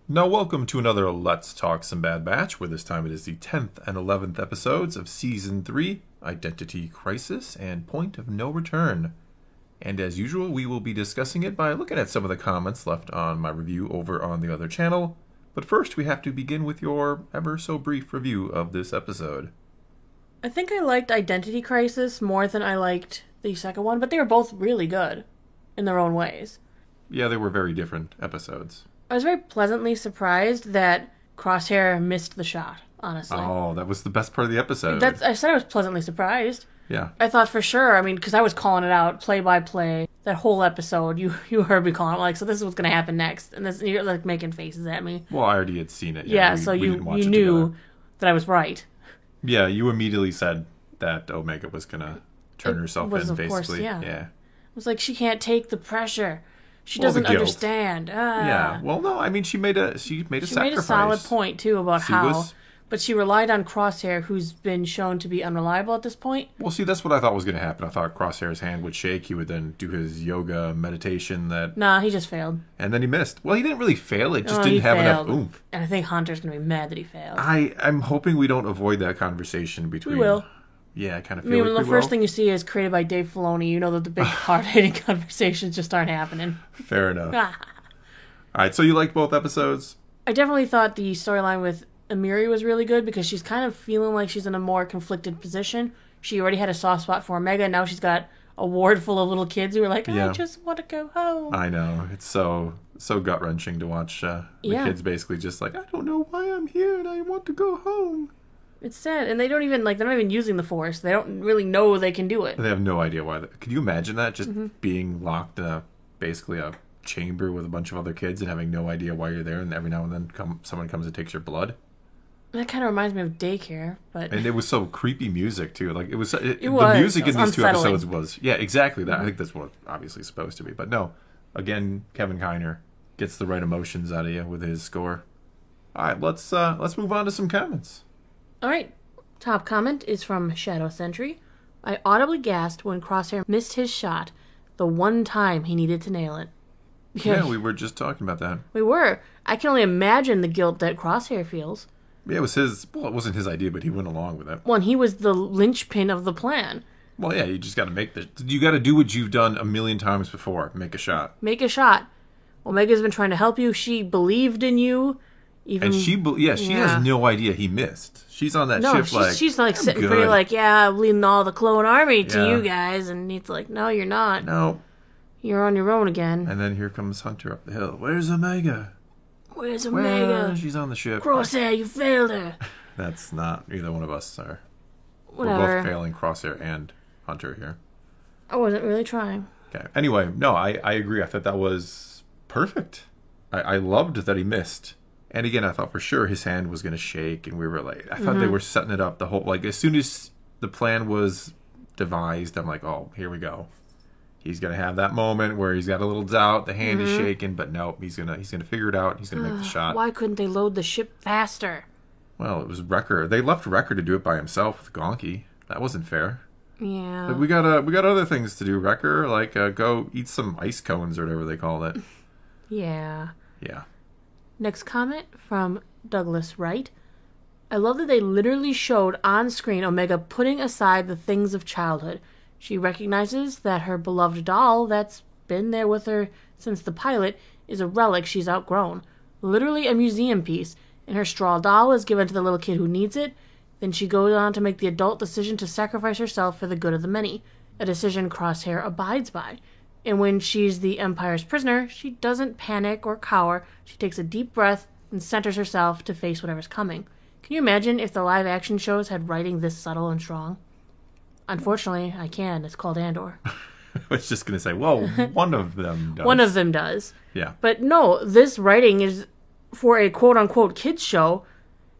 Now, welcome to another Let's Talk Some Bad Batch, where this time it is the 10th and 11th episodes of Season 3, Identity Crisis and Point of No Return. And as usual, we will be discussing it by looking at some of the comments left on my review over on the other channel. But first, we have to begin with your ever so brief review of this episode. I think I liked Identity Crisis more than I liked the second one, but they were both really good in their own ways. Yeah, they were very different episodes. I was very pleasantly surprised that Crosshair missed the shot, honestly. Oh, that was the best part of the episode. I said I was pleasantly surprised. Yeah. I thought for sure, because I was calling it out play by play, that whole episode, you heard me calling it, like, so this is what's going to happen next. And you're, like, making faces at me. Well, I already had seen it. Yeah, so you knew that I was right. Yeah, you immediately said that Omega was going to turn herself in, basically. Course, yeah. It was like, she can't take the pressure. She doesn't understand. Yeah. Well, no, she made a sacrifice. She made a solid point, too, about but she relied on Crosshair, who's been shown to be unreliable at this point. Well, see, that's what I thought was going to happen. I thought Crosshair's hand would shake. He would then do his yoga meditation Nah, he just failed. And then he missed. Well, he didn't really fail. It just didn't have enough oomph. And I think Hunter's going to be mad that he failed. I'm hoping we don't avoid that conversation between... We will. Yeah, I kind of feel like when the first thing you see is created by Dave Filoni, you know that the big hard-hitting conversations just aren't happening. Fair enough. All right, so you liked both episodes? I definitely thought the storyline with Amiri was really good because she's kind of feeling like she's in a more conflicted position. She already had a soft spot for Omega, and now she's got a ward full of little kids who are like, I just want to go home. I know. It's so gut-wrenching to watch the kids basically just like, I don't know why I'm here and I want to go home. It's sad, and they don't even, they're not even using the Force. They don't really know they can do it. They have no idea why. Could you imagine that? Just being locked in basically a chamber with a bunch of other kids and having no idea why you're there, and every now and then someone comes and takes your blood? That kind of reminds me of daycare, but... And it was so creepy music, too. Like, it was... The music in these two episodes was... Yeah, exactly that. I think that's what obviously it's supposed to be. But no, again, Kevin Kiner gets the right emotions out of you with his score. All right, let's move on to some comments. All right, top comment is from Shadow Sentry. I audibly gasped when Crosshair missed his shot the one time he needed to nail it. Yeah, we were just talking about that. We were. I can only imagine the guilt that Crosshair feels. Yeah, it was his... Well, it wasn't his idea, but he went along with it. Well, and he was the linchpin of the plan. Well, yeah, you just got to make the... You got to do what you've done a million times before. Make a shot. Make a shot. Omega's been trying to help you. She believed in you. And she has no idea he missed. She's on that ship she's like sitting good. pretty like, yeah, I'm leading all the clone army to you guys. And he's like, no, you're not. No. You're on your own again. And then here comes Hunter up the hill. Where's Omega? Where's Omega? She's on the ship. Crosshair, you failed her. That's not... Either one of us are... Whatever. We're both failing Crosshair and Hunter here. I wasn't really trying. Okay. Anyway, no, I agree. I thought that was perfect. I loved that he missed. And again, I thought for sure his hand was going to shake, and we were like, I thought they were setting it up the whole, like, as soon as the plan was devised, I'm like, oh, here we go. He's going to have that moment where he's got a little doubt, the hand is shaking, but nope, he's going to figure it out, he's going to make the shot. Why couldn't they load the ship faster? Well, it was Wrecker. They left Wrecker to do it by himself with Gonky. That wasn't fair. Yeah. But we got other things to do, Wrecker, like go eat some ice cones or whatever they call it. Yeah. Yeah. Next comment from Douglas Wright. I love that they literally showed on screen Omega putting aside the things of childhood. She recognizes that her beloved doll that's been there with her since the pilot is a relic she's outgrown. Literally a museum piece, and her straw doll is given to the little kid who needs it. Then she goes on to make the adult decision to sacrifice herself for the good of the many, a decision Crosshair abides by. And when she's the Empire's prisoner, she doesn't panic or cower. She takes a deep breath and centers herself to face whatever's coming. Can you imagine if the live-action shows had writing this subtle and strong? Unfortunately, I can. It's called Andor. I was just going to say, well, one of them does. One of them does. Yeah. But no, this writing is, for a quote-unquote kids show,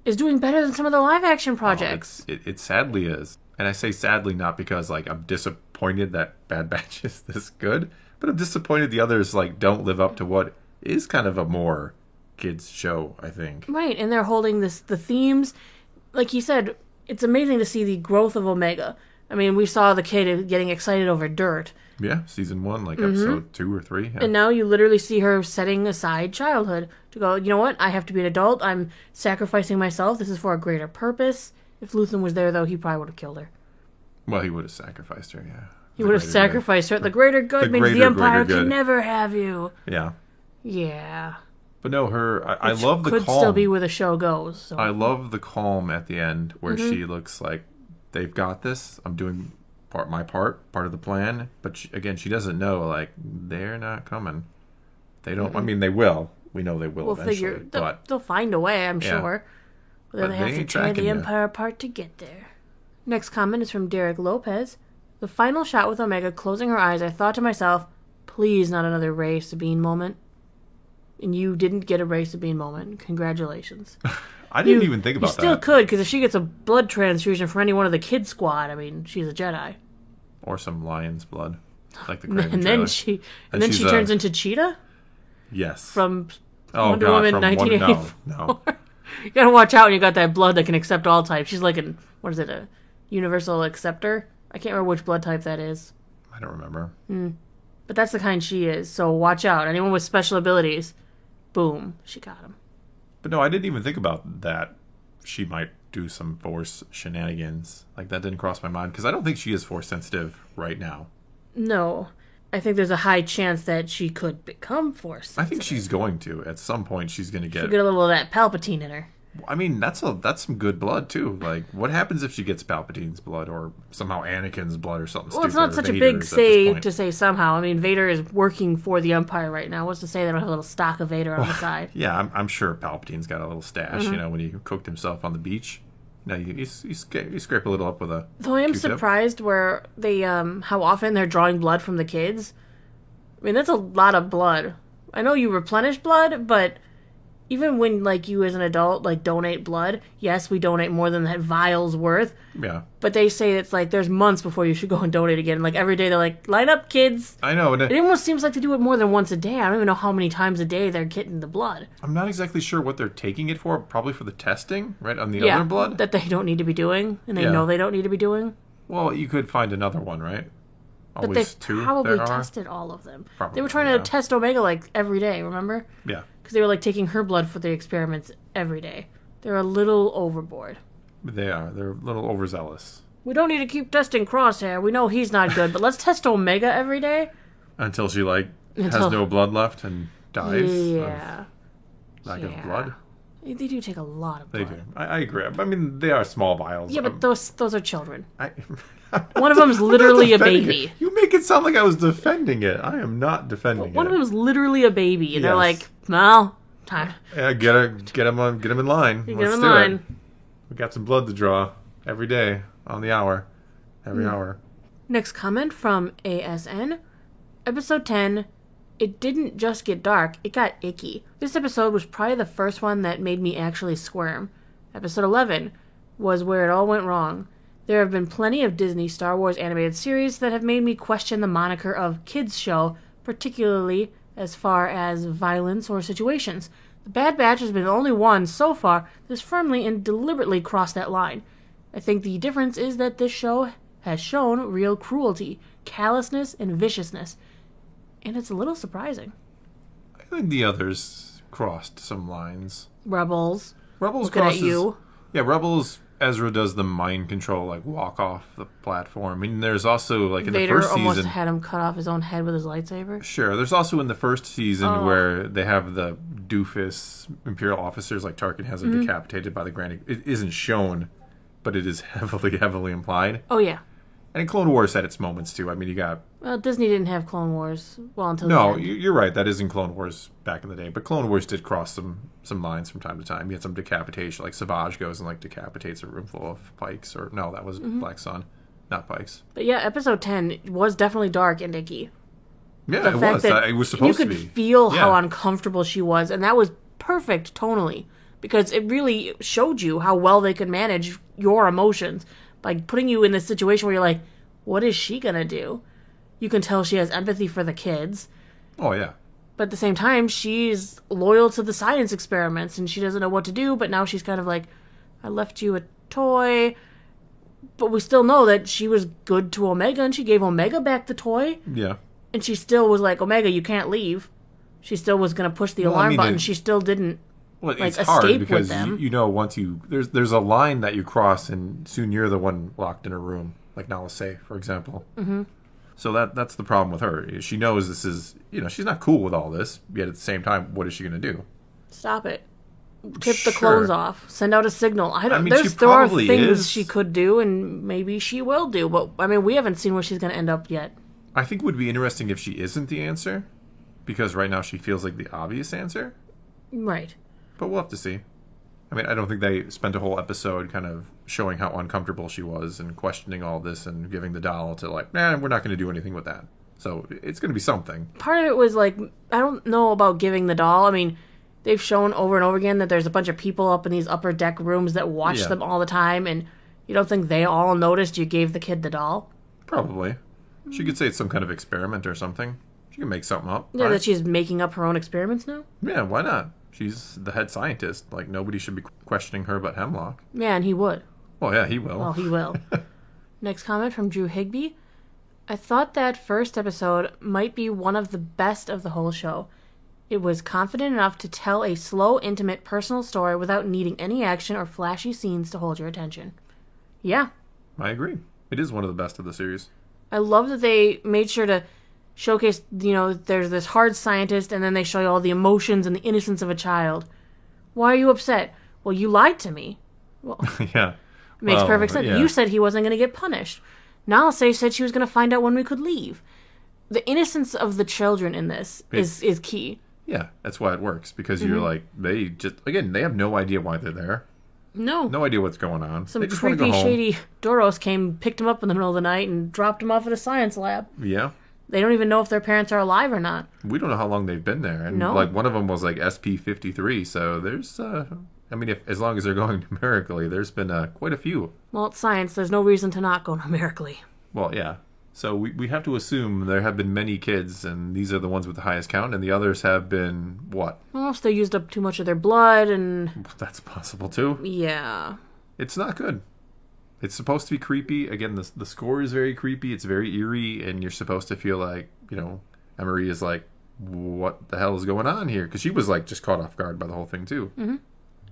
is doing better than some of the live-action projects. It sadly is. And I say sadly not because, like, I'm disappointed that Bad Batch is this good, but I'm disappointed the others, like, don't live up to what is kind of a more kids show, I think. Right, and they're holding the themes. Like you said, it's amazing to see the growth of Omega. I mean, we saw the kid getting excited over dirt, Yeah, season 1, like episode 2 or 3. Yeah. And now you literally see her setting aside childhood to go, you know what? I have to be an adult. I'm sacrificing myself. This is for a greater purpose. If Luthen was there, though, he probably would have killed her. Well, he would have sacrificed her, yeah. He would have sacrificed her. The greater good means the Empire can never have you. Yeah. Yeah. But no, I love the calm. Could still be where the show goes. So. I love the calm at the end where she looks like, they've got this. I'm doing my part of the plan. But she doesn't know, like, they're not coming. They don't, I mean, they will. We know they will eventually. They'll find a way, I'm sure. But then they have to tear the Empire apart to get there. Next comment is from Derek Lopez. The final shot with Omega closing her eyes, I thought to myself, please not another Rey Sabine moment. And you didn't get a Rey Sabine moment. Congratulations. I didn't even think about that. You still could, because if she gets a blood transfusion from any one of the kid squad, I mean, she's a Jedi. Or some lion's blood. Like the Craven And then she turns into Cheetah? Yes. From Wonder Woman 1984. No. You gotta watch out when you got that blood that can accept all types. She's like a universal acceptor? I can't remember which blood type that is. I don't remember. But that's the kind she is, so watch out. Anyone with special abilities, boom, she got him. But no, I didn't even think about that. She might do some Force shenanigans. Like, that didn't cross my mind, because I don't think she is Force sensitive right now. No. I think there's a high chance that she could become Force sensitive. I think she's going to. At some point, she's going to get... She'll get a little of that Palpatine in her. I mean, that's some good blood, too. Like, what happens if she gets Palpatine's blood, or somehow Anakin's blood, or something stupid? Well, it's not such a big say to say somehow. I mean, Vader is working for the Empire right now. What's to say they don't have a little stock of Vader on the side? Yeah, I'm sure Palpatine's got a little stash, when he cooked himself on the beach. No, you scrape a little up with a Though I am Q-tip. surprised where they, how often they're drawing blood from the kids. I mean, that's a lot of blood. I know you replenish blood, but... Even when, like, you as an adult, like, donate blood, yes, we donate more than that vial's worth. Yeah. But they say it's, like, there's months before you should go and donate again. Like, every day they're like, line up, kids. I know. It almost seems like they do it more than once a day. I don't even know how many times a day they're getting the blood. I'm not exactly sure what they're taking it for. Probably for the testing, right, on the other blood? That they don't need to be doing, and they know they don't need to be doing. Well, you could find another one, right? But they probably tested all of them. Probably, they were trying to test Omega, like, every day, remember? Yeah. Because they were, like, taking her blood for the experiments every day. They're a little overboard. They are. They're a little overzealous. We don't need to keep testing Crosshair. We know he's not good, but let's test Omega every day. Until she, has no blood left and dies of lack of blood. They do take a lot of blood. They do. I agree. I mean, they are small vials. Yeah, but those are children. One of them's literally a baby. You make it sound like I was defending it. I am not defending it. One of them's literally a baby, and they're like, well, time. Yeah, get him in line. Let's do it. We got some blood to draw every day on the hour. Every hour. Next comment from ASN. Episode 10. It didn't just get dark, it got icky. This episode was probably the first one that made me actually squirm. Episode 11 was where it all went wrong. There have been plenty of Disney Star Wars animated series that have made me question the moniker of kids show, particularly as far as violence or situations. The Bad Batch has been the only one so far that has firmly and deliberately crossed that line. I think the difference is that this show has shown real cruelty, callousness, and viciousness. And it's a little surprising. I think the others crossed some lines. Rebels crosses... at you. Yeah, Rebels... Ezra does the mind control, walk off the platform. I mean, there's also, in Vader the first season... Vader almost had him cut off his own head with his lightsaber. Sure. There's also in the first season where they have the doofus Imperial officers, like Tarkin has them decapitated by the Grand... It isn't shown, but it is heavily implied. Oh, yeah. And in Clone Wars had its moments, too. I mean, you got... Well, Disney didn't have Clone Wars until the end. You're right. That is in Clone Wars back in the day. But Clone Wars did cross some lines from time to time. You had some decapitation. Like Savage goes and decapitates a room full of Pikes. Or no, that was Black Sun, not Pikes. But yeah, episode 10 was definitely dark and icky. Yeah, it was. It was supposed to be. You could feel how uncomfortable she was. And that was perfect tonally. Because it really showed you how well they could manage your emotions. By putting you in this situation where you're like, what is she going to do? You can tell she has empathy for the kids. Oh, yeah. But at the same time, she's loyal to the science experiments, and she doesn't know what to do, but now she's kind of like, I left you a toy. But we still know that she was good to Omega, and she gave Omega back the toy. Yeah. And she still was like, Omega, you can't leave. She still was going to push the alarm button. She still didn't it's escape hard because with them. you know once there's a line that you cross and soon you're the one locked in a room, like Nala Se, for example. Mm-hmm. So that's the problem with her. She knows this is, she's not cool with all this, yet at the same time, what is she going to do? Stop it. Tip the clones off. Send out a signal. she there are probably things is. she could do, and maybe she will do. But, we haven't seen where she's going to end up yet. I think it would be interesting if she isn't the answer, because right now she feels like the obvious answer. Right. But we'll have to see. I don't think they spent a whole episode kind of showing how uncomfortable she was and questioning all this and giving the doll to we're not going to do anything with that. So it's going to be something. Part of it was I don't know about giving the doll. They've shown over and over again that there's a bunch of people up in these upper deck rooms that watch them all the time, and you don't think they all noticed you gave the kid the doll? Probably. She could say it's some kind of experiment or something. She can make something up. Yeah, right? That she's making up her own experiments now? Yeah, why not? She's the head scientist. Nobody should be questioning her but Hemlock. Yeah, and he would. Well, yeah, he will. Well, he will. Next comment from Drew Higby. I thought that first episode might be one of the best of the whole show. It was confident enough to tell a slow, intimate, personal story without needing any action or flashy scenes to hold your attention. Yeah. I agree. It is one of the best of the series. I love that they made sure to showcase, there's this hard scientist, and then they show you all the emotions and the innocence of a child. Why are you upset? Well, you lied to me. Well, yeah. It makes perfect sense. Yeah. You said he wasn't going to get punished. Nala Se said she was going to find out when we could leave. The innocence of the children in this is key. Yeah, that's why it works, because you're they have no idea why they're there. No. No idea what's going on. Some they just creepy, want to go home. shady Doros came, picked him up in the middle of the night, and dropped him off at a science lab. Yeah. They don't even know if their parents are alive or not. We don't know how long they've been there. And no. One of them was SP-53, so there's, as long as they're going numerically, there's been quite a few. Well, it's science. There's no reason to not go numerically. Well, yeah. So we have to assume there have been many kids, and these are the ones with the highest count, and the others have been what? Well, if they used up too much of their blood, and... That's possible, too. Yeah. It's not good. It's supposed to be creepy. Again, the score is very creepy. It's very eerie, and you're supposed to feel like, Emery is like, what the hell is going on here? Because she was, just caught off guard by the whole thing, too. Mm-hmm.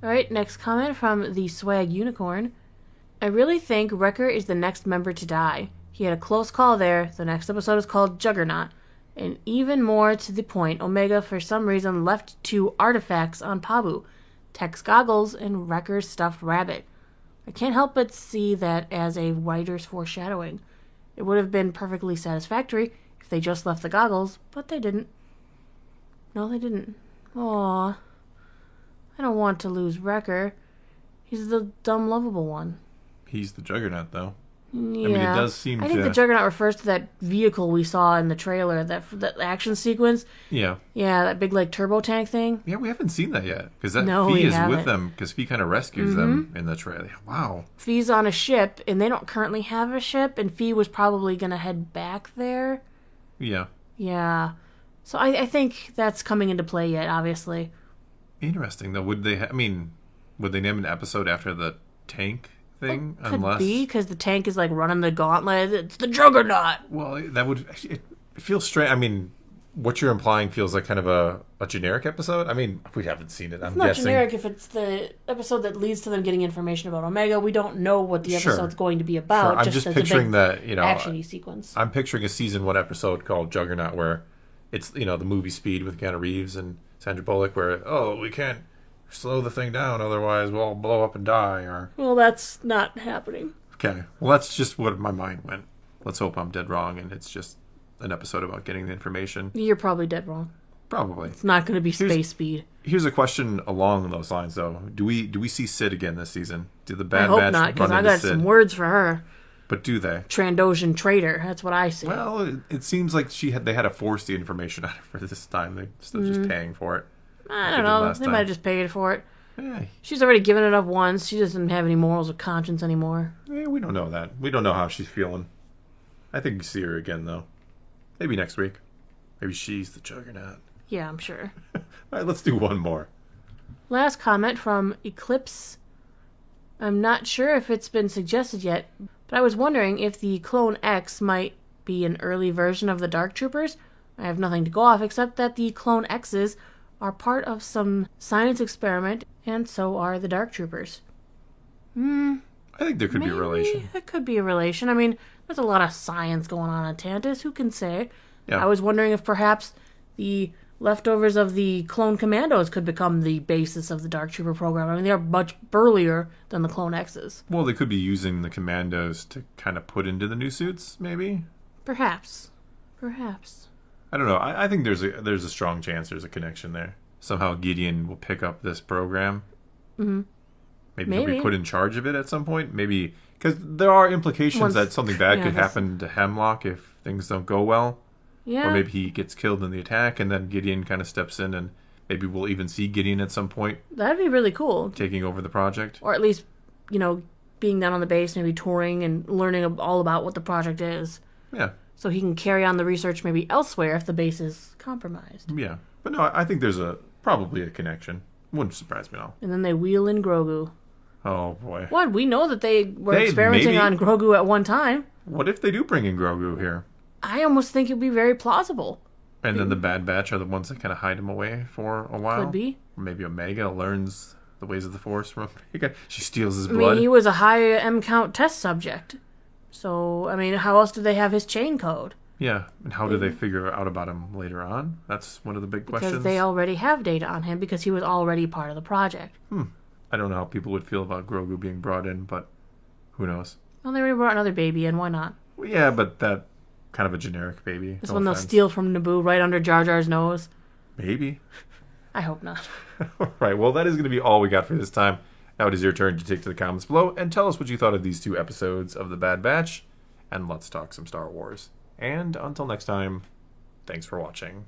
All right, next comment from the Swag Unicorn. I really think Wrecker is the next member to die. He had a close call there. The next episode is called Juggernaut. And even more to the point, Omega, for some reason, left 2 artifacts on Pabu. Tech's goggles and Wrecker's stuffed rabbit. I can't help but see that as a writer's foreshadowing. It would have been perfectly satisfactory if they just left the goggles, but they didn't. No, they didn't. Aww. I don't want to lose Wrecker. He's the dumb, lovable one. He's the Juggernaut, though. Yeah. It does seem I think the Juggernaut refers to that vehicle we saw in the trailer, that action sequence. Yeah. Yeah, that big, turbo tank thing. Yeah, we haven't seen that yet. Because Fee is haven't. with them, because Fee kind of rescues them in the trailer. Wow. Fee's on a ship, and they don't currently have a ship, and Fee was probably going to head back there. Yeah. Yeah. So I think that's coming into play yet, obviously. Interesting, though. Would they would they name an episode after the tank thing? Could be, because the tank is running the gauntlet. It's the Juggernaut. Well, that would... It feels strange. What you're implying feels like kind of a generic episode. We haven't seen it, I'm guessing. It's not generic if it's the episode that leads to them getting information about Omega. We don't know what the episode's going to be about. Sure. I'm just picturing that, action-y sequence. I'm picturing a season 1 episode called Juggernaut where it's, the movie Speed with Keanu Reeves and Sandra Bullock where, we can't slow the thing down, otherwise we'll all blow up and die. Or well, that's not happening. Okay. Well, that's just what my mind went. Let's hope I'm dead wrong and it's just an episode about getting the information. You're probably dead wrong. Probably. It's not going to be space speed. Here's a question along those lines, though. Do we see Sid again this season? Do the Bad I hope Batch not, because run I into got Sid? some words for her. But do they? Trandoshan traitor. That's what I see. Well, it seems like they had to force the information out of her this time. They're still just paying for it. I don't know. They might have just paid for it. Yeah. She's already given it up once. She doesn't have any morals or conscience anymore. Yeah, we don't know that. We don't know how she's feeling. I think we see her again, though. Maybe next week. Maybe she's the Juggernaut. Yeah, I'm sure. All right, let's do one more. Last comment from Eclipse. I'm not sure if it's been suggested yet, but But I was wondering if the Clone X might be an early version of the Dark Troopers. I have nothing to go off except that the Clone X's are part of some science experiment, and so are the Dark Troopers. I think there could be a relation. It could be a relation. I mean, there's a lot of science going on at Tantus. Who can say? Yeah. I was wondering if perhaps the leftovers of the Clone Commandos could become the basis of the Dark Trooper program. I mean, they are much burlier than the Clone X's. Well, they could be using the commandos to kind of put into the new suits, maybe? Perhaps. I don't know. I think there's a strong chance there's a connection there. Somehow Gideon will pick up this program. Mm-hmm. Maybe he'll be put in charge of it at some point. Maybe, because there are implications that something bad could happen to Hemlock if things don't go well. Yeah. Or maybe he gets killed in the attack, and then Gideon kind of steps in, and maybe we'll even see Gideon at some point. That'd be really cool. Taking over the project. Or at least, being down on the base, maybe touring and learning all about what the project is. Yeah. So he can carry on the research maybe elsewhere if the base is compromised. Yeah. But no, I think there's probably a connection. Wouldn't surprise me at all. And then they wheel in Grogu. Oh, boy. What? We know that they were experimenting on Grogu at one time. What if they do bring in Grogu here? I almost think it would be very plausible. And then the Bad Batch are the ones that kind of hide him away for a while? Could be. Or maybe Omega learns the ways of the Force from Omega. She steals his I blood. mean, he was a high M count test subject. So, I mean, how else did they have his chain code? Yeah, and how do they figure out about him later on? That's one of the big questions. Because they already have data on him because he was already part of the project. I don't know how people would feel about Grogu being brought in, but who knows? Well, they already brought another baby in, why not? Well, yeah, but that kind of a generic baby. This one they'll steal from Naboo right under Jar Jar's nose. Maybe. I hope not. All right, well, that is going to be all we got for this time. Now it is your turn to take to the comments below and tell us what you thought of these 2 episodes of The Bad Batch, and let's talk some Star Wars. And until next time, thanks for watching.